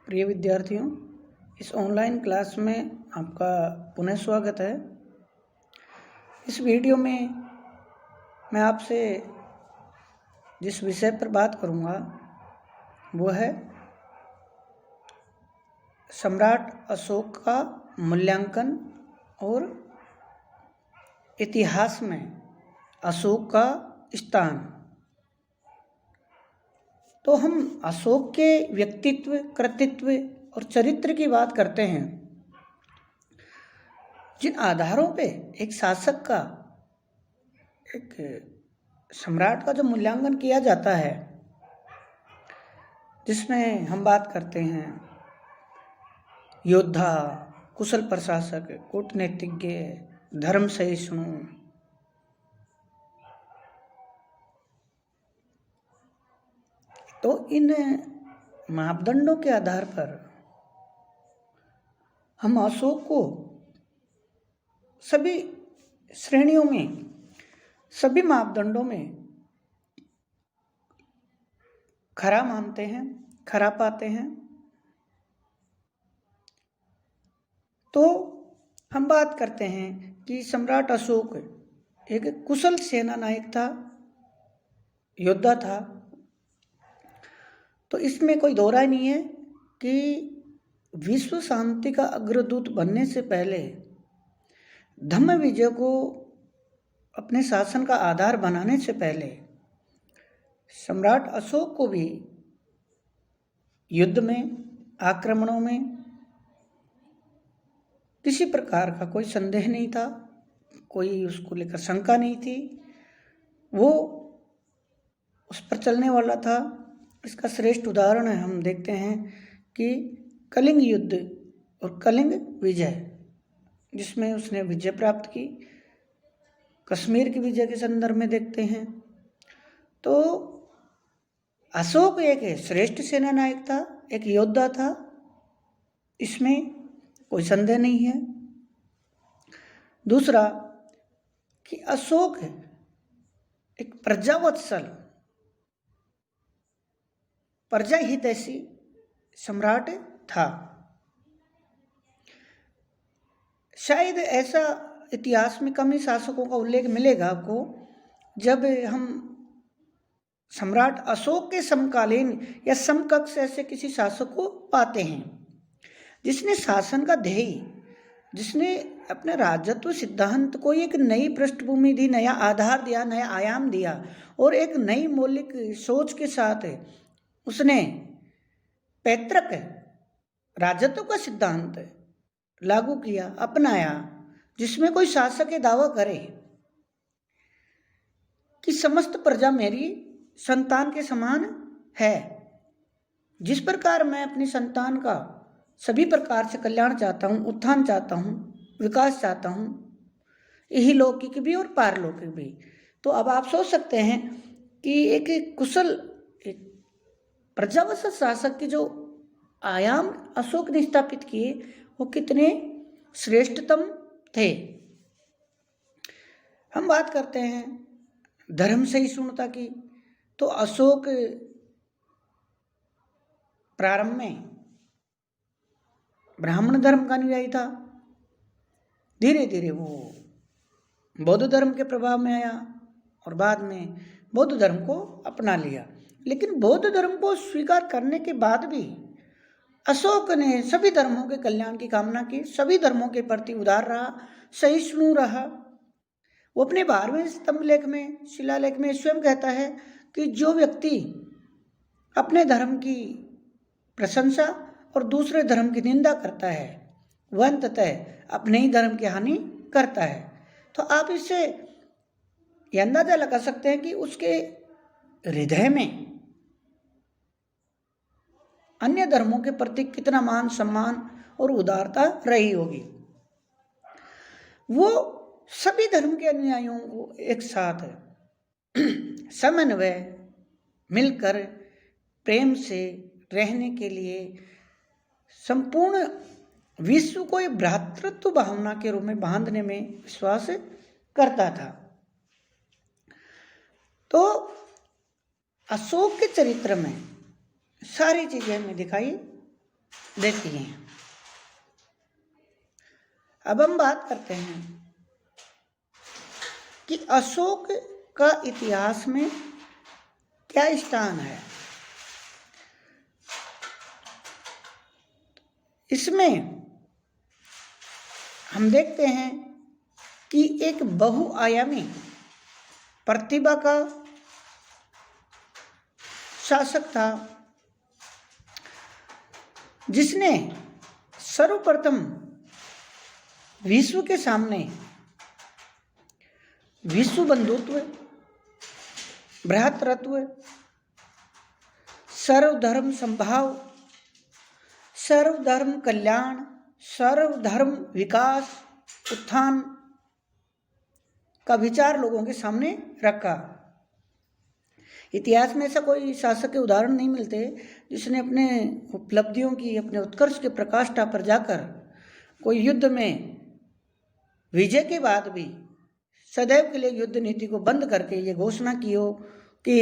प्रिय विद्यार्थियों, इस ऑनलाइन क्लास में आपका पुनः स्वागत है। इस वीडियो में मैं आपसे जिस विषय पर बात करूंगा वो है सम्राट अशोक का मूल्यांकन और इतिहास में अशोक का स्थान। तो हम अशोक के व्यक्तित्व, कृतित्व और चरित्र की बात करते हैं, जिन आधारों पे एक शासक का, एक सम्राट का जो मूल्यांकन किया जाता है, जिसमें हम बात करते हैं योद्धा, कुशल प्रशासक, कूटनीतिज्ञ, धर्म सहिष्णु, तो इन मापदंडों के आधार पर हम अशोक को सभी श्रेणियों में, सभी मापदंडों में खरा मानते हैं, खरा पाते हैं। तो हम बात करते हैं कि सम्राट अशोक एक कुशल सेना नायक था, योद्धा था। तो इसमें कोई दो राय नहीं है कि विश्व शांति का अग्रदूत बनने से पहले धम्म विजय को अपने शासन का आधार बनाने से पहले सम्राट अशोक को भी युद्ध में, आक्रमणों में किसी प्रकार का कोई संदेह नहीं था, कोई उसको लेकर शंका नहीं थी। वो उस पर चलने वाला था। इसका श्रेष्ठ उदाहरण है, हम देखते हैं कि कलिंग युद्ध और कलिंग विजय, जिसमें उसने विजय प्राप्त की, कश्मीर की विजय के संदर्भ में देखते हैं। तो अशोक एक श्रेष्ठ सेना नायक था, एक योद्धा था, इसमें कोई संदेह नहीं है। दूसरा कि अशोक एक प्रजावत्सल, प्रजा हितैषी सम्राट था। शायद ऐसा इतिहास में कम ही शासकों का उल्लेख मिलेगा आपको जब हम सम्राट अशोक के समकालीन या समकक्ष ऐसे किसी शासक को पाते हैं जिसने शासन का ध्येय, जिसने अपने राजत्व सिद्धांत को एक नई पृष्ठभूमि दी, नया आधार दिया, नया आयाम दिया और एक नई मौलिक सोच के साथ उसने पैतृक राजत्व का सिद्धांत लागू किया, अपनाया, जिसमें कोई शासक ये दावा करे कि समस्त प्रजा मेरी संतान के समान है। जिस प्रकार मैं अपनी संतान का सभी प्रकार से कल्याण चाहता हूँ, उत्थान चाहता हूँ, विकास चाहता हूँ, यही लौकिक भी और पारलौकिक भी। तो अब आप सोच सकते हैं कि एक कुशल, एक प्रजावत्सल शासक के जो आयाम अशोक ने स्थापित किए वो कितने श्रेष्ठतम थे। हम बात करते हैं धर्म सहिष्णुता की। तो अशोक प्रारंभ में ब्राह्मण धर्म का अनुयायी था, धीरे धीरे वो बौद्ध धर्म के प्रभाव में आया और बाद में बौद्ध धर्म को अपना लिया। लेकिन बौद्ध धर्म को स्वीकार करने के बाद भी अशोक ने सभी धर्मों के कल्याण की कामना की, सभी धर्मों के प्रति उदार रहा, सहिष्णु रहा। वो अपने 12वें स्तंभ लेख में, शिलालेख में स्वयं कहता है कि जो व्यक्ति अपने धर्म की प्रशंसा और दूसरे धर्म की निंदा करता है वह अंततः अपने ही धर्म की हानि करता है। तो आप इससे यह अंदाजा लगा सकते हैं कि उसके हृदय में अन्य धर्मों के प्रति कितना मान सम्मान और उदारता रही होगी। वो सभी धर्म के अनुयायियों को एक साथ समन्वय, मिलकर प्रेम से रहने के लिए संपूर्ण विश्व को एक भ्रातृत्व भावना के रूप में बांधने में विश्वास करता था। तो अशोक के चरित्र में सारी चीजें हमें दिखाई देती हैं। अब हम बात करते हैं कि अशोक का इतिहास में क्या स्थान है। इसमें हम देखते हैं कि एक बहुआयामी प्रतिभा का शासक था, जिसने सर्वप्रथम विश्व के सामने विश्व बंधुत्व, भ्रातृत्व, सर्वधर्म संभाव, सर्वधर्म कल्याण, सर्वधर्म विकास, उत्थान का विचार लोगों के सामने रखा। इतिहास में ऐसा कोई शासक के उदाहरण नहीं मिलते जिसने अपने उपलब्धियों की, अपने उत्कर्ष के प्रकाष्ठा पर जाकर कोई युद्ध में विजय के बाद भी सदैव के लिए युद्ध नीति को बंद करके ये घोषणा की हो कि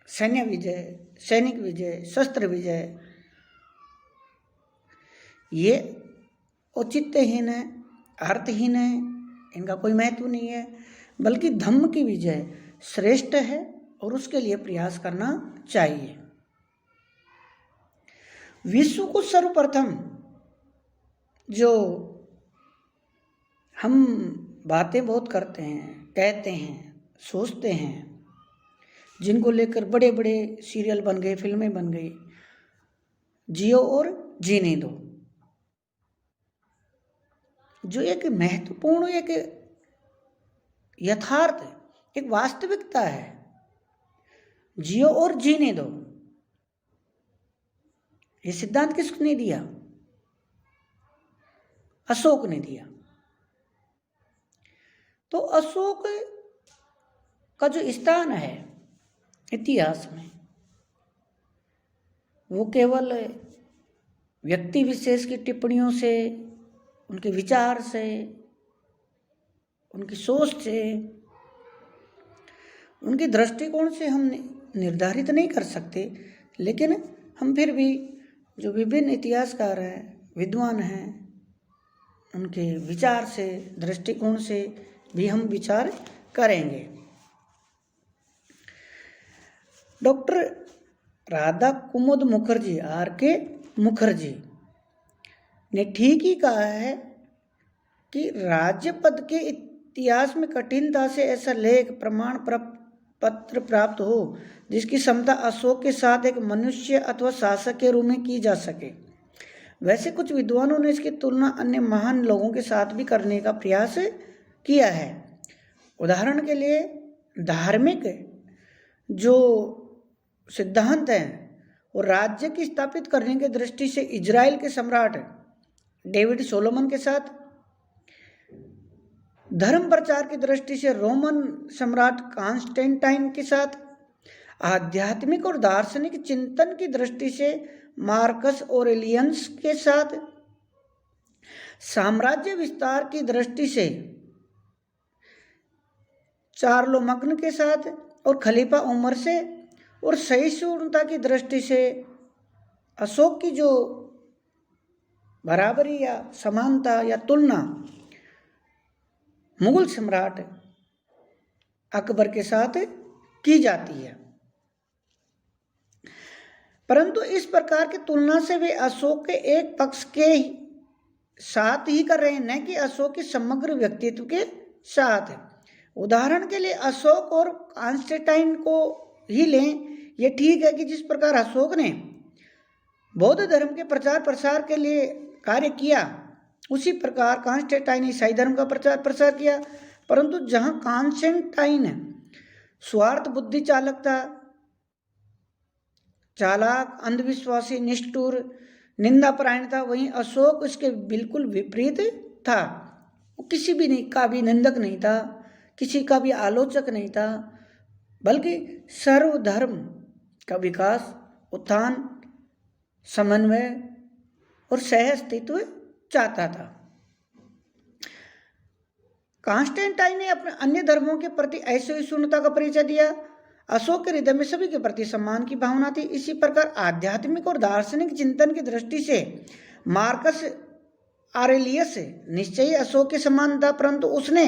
सैन्य विजय, सैनिक विजय, शस्त्र विजय, ये औचित्यहीन है, अर्थहीन है, इनका कोई महत्व नहीं है, बल्कि धम्म की विजय श्रेष्ठ है और उसके लिए प्रयास करना चाहिए। विश्व को सर्वप्रथम जो हम बातें बहुत करते हैं, कहते हैं, सोचते हैं, जिनको लेकर बड़े बड़े सीरियल बन गए, फिल्में बन गई, जियो और जीने दो, जो एक महत्वपूर्ण, एक यथार्थ, एक वास्तविकता है, जियो और जीने दो, ये सिद्धांत किसने दिया? अशोक ने दिया। तो अशोक का जो स्थान है इतिहास में, वो केवल व्यक्ति विशेष की टिप्पणियों से, उनके विचार से, उनकी सोच से, उनके दृष्टिकोण से हम निर्धारित नहीं कर सकते, लेकिन हम फिर भी जो विभिन्न इतिहासकार हैं, विद्वान हैं, उनके विचार से, दृष्टिकोण से भी हम विचार करेंगे। डॉक्टर राधा कुमुद मुखर्जी, R.K. मुखर्जी ने ठीक ही कहा है कि राज्य पद के इतिहास में कठिनता से ऐसा लेख, प्रमाण पत्र प्राप्त हो जिसकी क्षमता अशोक के साथ एक मनुष्य अथवा शासक के रूप में की जा सके। वैसे कुछ विद्वानों ने इसकी तुलना अन्य महान लोगों के साथ भी करने का प्रयास किया है। उदाहरण के लिए धार्मिक जो सिद्धांत हैं और राज्य की स्थापित करने की दृष्टि से इजराइल के सम्राट डेविड सोलोमन के साथ, धर्म प्रचार की दृष्टि से रोमन सम्राट कॉन्स्टेंटाइन के साथ, आध्यात्मिक और दार्शनिक चिंतन की दृष्टि से मार्कस ऑरेलियंस के साथ, साम्राज्य विस्तार की दृष्टि से चार्लोमग्न के साथ और खलीफा उमर से, और सहिष्णुता की दृष्टि से अशोक की जो बराबरी या समानता या तुलना मुगल सम्राट अकबर के साथ की जाती है। परंतु इस प्रकार की तुलना से वे अशोक के एक पक्ष के साथ ही कर रहे हैं, न कि अशोक के समग्र व्यक्तित्व के साथ। उदाहरण के लिए अशोक और कॉन्स्टेंटाइन को ही लें। ये ठीक है कि जिस प्रकार अशोक ने बौद्ध धर्म के प्रचार प्रसार के लिए कार्य किया, उसी प्रकार कॉन्स्टेंटाइन ईसाई धर्म का प्रचार प्रसार किया। परंतु जहाँ कॉन्स्टेंटाइन स्वार्थ बुद्धि चालकता, चालाक, अंधविश्वासी, निष्ठुर, निंदापरायण था, वहीं अशोक इसके बिल्कुल विपरीत था। वो किसी भी का भी निंदक नहीं था, किसी का भी आलोचक नहीं था, बल्कि सर्वधर्म का विकास, उत्थान, समन्वय और सह अस्तित्व चाहता था। कॉन्स्टेंटाइन ने अपने अन्य धर्मों के प्रति असहिष्णुता का परिचय दिया। अशोक के हृदय में सभी के प्रति सम्मान की भावना थी। इसी प्रकार आध्यात्मिक और दार्शनिक चिंतन की दृष्टि से मार्कस आरेलियस निश्चय ही अशोक के समान था, परंतु उसने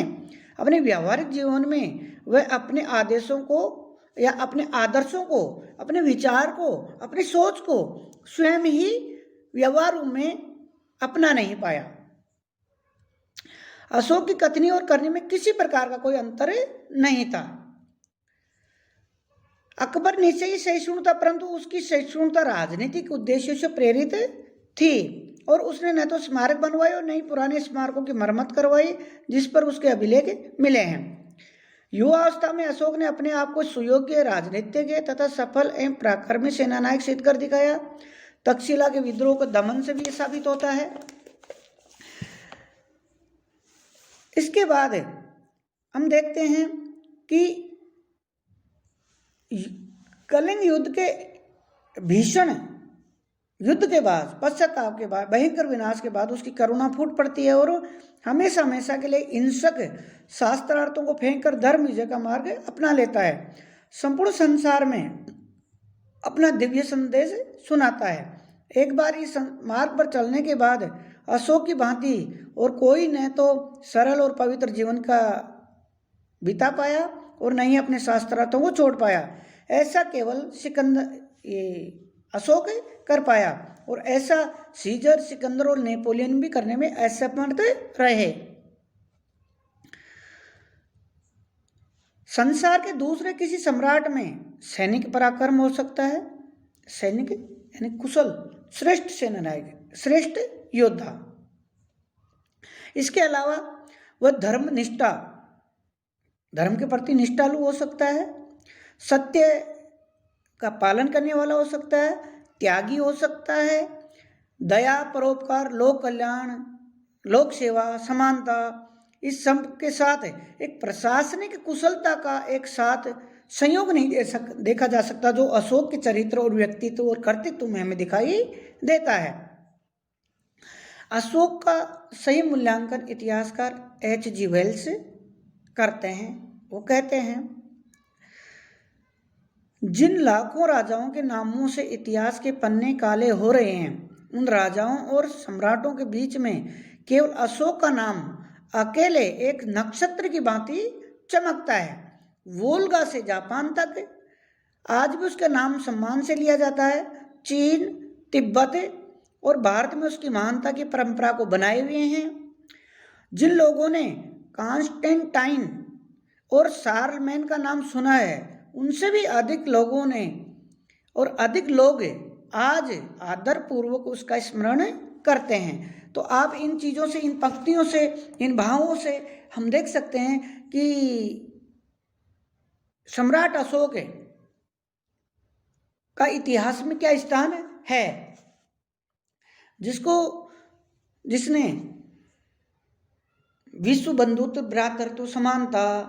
अपने व्यावहारिक जीवन में वह अपने आदेशों को या अपने आदर्शों को, अपने विचार को, अपनी सोच को स्वयं ही व्यवहार में अपना नहीं पाया। अशोक की कथनी और करनी में किसी प्रकार का कोई अंतर नहीं था। अकबर निश्चय ही सहिष्णु था, परंतु उसकी सहिष्णुता राजनीतिक उद्देश्यों से प्रेरित थी और उसने न तो स्मारक बनवाए और न ही पुराने स्मारकों की मरम्मत करवाई जिस पर उसके अभिलेख मिले हैं। युवावस्था में अशोक ने अपने आप को सुयोग्य राजनीतिज्ञ तथा सफल एवं पराक्रमी सेनानायक सिद्ध कर दिखाया। तक्षशिला के विद्रोह को दमन से भी ये साबित होता है। इसके बाद हम देखते हैं कि कलिंग युद्ध के भीषण युद्ध के बाद, पश्चाताप के बाद, भयंकर विनाश के बाद उसकी करुणा फूट पड़ती है और हमेशा हमेशा के लिए हिंसक शास्त्रार्थों को फेंक कर धर्म विजय का मार्ग अपना लेता है। संपूर्ण संसार में अपना दिव्य संदेश सुनाता है। एक बार इस मार्ग पर चलने के बाद अशोक की भांति और कोई न तो सरल और पवित्र जीवन का बिता पाया और न ही अपने शास्त्रार्थों को छोड़ पाया। ऐसा केवल अशोक कर पाया और ऐसा सीजर, सिकंदर और नेपोलियन भी करने में असमर्थ रहे। संसार के दूसरे किसी सम्राट में सैनिक पराक्रम हो सकता है, सैनिक यानी कुशल, श्रेष्ठ सेनानायक, श्रेष्ठ योद्धा। इसके अलावा वह धर्मनिष्ठा, धर्म के प्रति निष्ठालु हो सकता है, सत्य का पालन करने वाला हो सकता है, त्यागी हो सकता है, दया, परोपकार, लोक कल्याण, लोक सेवा, समानता, इस सब के साथ एक प्रशासनिक कुशलता का एक साथ संयोग नहीं देखा जा सकता जो अशोक के चरित्र और व्यक्तित्व और कर्तृत्व में हमें दिखाई देता है। अशोक का सही मूल्यांकन इतिहासकार H.G. वेल्स करते हैं। वो कहते हैं, जिन लाखों राजाओं के नामों से इतिहास के पन्ने काले हो रहे हैं, उन राजाओं और सम्राटों के बीच में केवल अशोक का नाम अकेले एक नक्षत्र की भांति चमकता है। वोल्गा से जापान तक आज भी उसका नाम सम्मान से लिया जाता है। चीन, तिब्बत और भारत में उसकी महानता की परंपरा को बनाए हुए हैं। जिन लोगों ने कॉन्स्टेंटाइन और शार्लमेन का नाम सुना है, उनसे भी अधिक लोगों ने और अधिक लोग आज आदरपूर्वक उसका स्मरण करते हैं। तो आप इन चीज़ों से, इन पंक्तियों से, इन भावों से हम देख सकते हैं कि सम्राट अशोक का इतिहास में क्या स्थान है, जिसने विश्व बंधुत्व, भ्रातृत्व, समानता,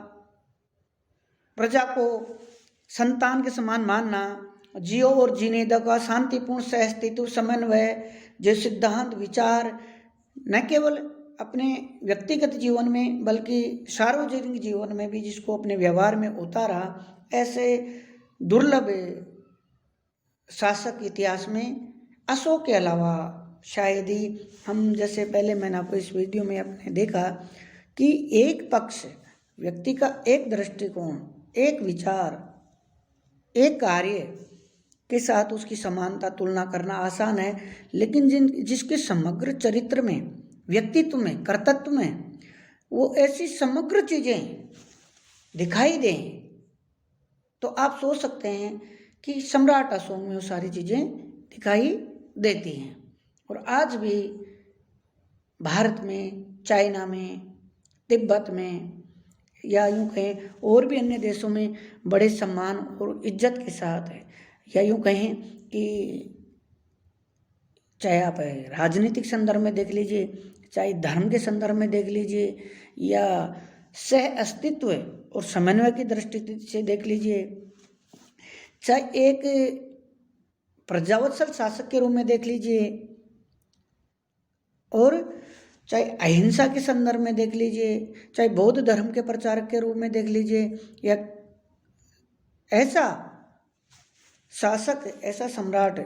प्रजा को संतान के समान मानना, जियो और जीने का शांतिपूर्ण सहअस्तित्व, समन्वय जो सिद्धांत, विचार न केवल अपने व्यक्तिगत जीवन में बल्कि सार्वजनिक जीवन में भी जिसको अपने व्यवहार में उतारा, ऐसे दुर्लभ शासक इतिहास में अशोक के अलावा शायद ही हम, जैसे पहले मैंने आपको इस वीडियो में अपने देखा कि एक पक्ष व्यक्ति का एक दृष्टिकोण, एक विचार, एक कार्य के साथ उसकी समानता तुलना करना आसान है, लेकिन जिसके समग्र चरित्र में, व्यक्तित्व में, कर्तव्य में वो ऐसी समग्र चीज़ें दिखाई दें तो आप सोच सकते हैं कि सम्राट अशोक में वो सारी चीज़ें दिखाई देती हैं। और आज भी भारत में, चाइना में, तिब्बत में या यूँ कहें और भी अन्य देशों में बड़े सम्मान और इज्जत के साथ है, या यूँ कहें कि चाहे आप राजनीतिक संदर्भ में देख लीजिए, चाहे धर्म के संदर्भ में देख लीजिए, या सह अस्तित्व और समन्वय की दृष्टि से देख लीजिए, चाहे एक प्रजावत्सल शासक के रूप में देख लीजिए, और चाहे अहिंसा के संदर्भ में देख लीजिए, चाहे बौद्ध धर्म के प्रचारक के रूप में देख लीजिए, या ऐसा शासक, ऐसा सम्राट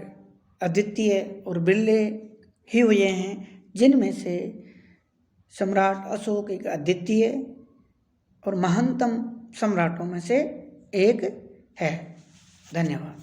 अद्वितीय और बिरले ही हुए हैं, जिनमें से सम्राट अशोक एक अद्वितीय और महानतम सम्राटों में से एक है। धन्यवाद।